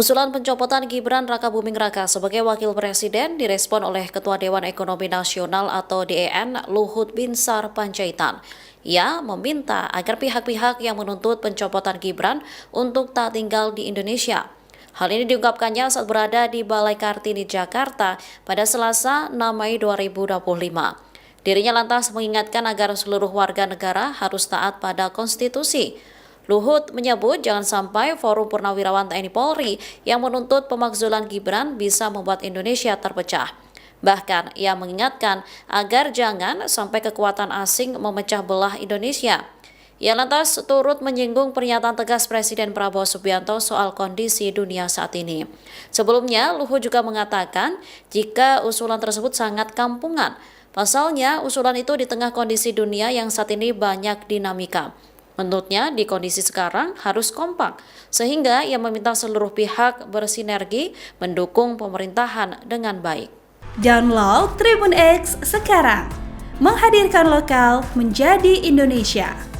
Usulan pencopotan Gibran Rakabuming Raka sebagai Wakil Presiden direspon oleh Ketua Dewan Ekonomi Nasional atau DEN Luhut Binsar Panjaitan. Ia meminta agar pihak-pihak yang menuntut pencopotan Gibran untuk tak tinggal di Indonesia. Hal ini diungkapkannya saat berada di Balai Kartini, Jakarta pada Selasa 6 Mei 2025. Dirinya lantas mengingatkan agar seluruh warga negara harus taat pada konstitusi. Luhut menyebut jangan sampai Forum Purnawirawan TNI Polri yang menuntut pemakzulan Gibran bisa membuat Indonesia terpecah. Bahkan ia mengingatkan agar jangan sampai kekuatan asing memecah belah Indonesia. Ia lantas turut menyinggung pernyataan tegas Presiden Prabowo Subianto soal kondisi dunia saat ini. Sebelumnya, Luhut juga mengatakan jika usulan tersebut sangat kampungan. Pasalnya, usulan itu di tengah kondisi dunia yang saat ini banyak dinamika. Menurutnya, di kondisi sekarang harus kompak, sehingga ia meminta seluruh pihak bersinergi mendukung pemerintahan dengan baik. Download Tribun X sekarang, menghadirkan lokal menjadi Indonesia.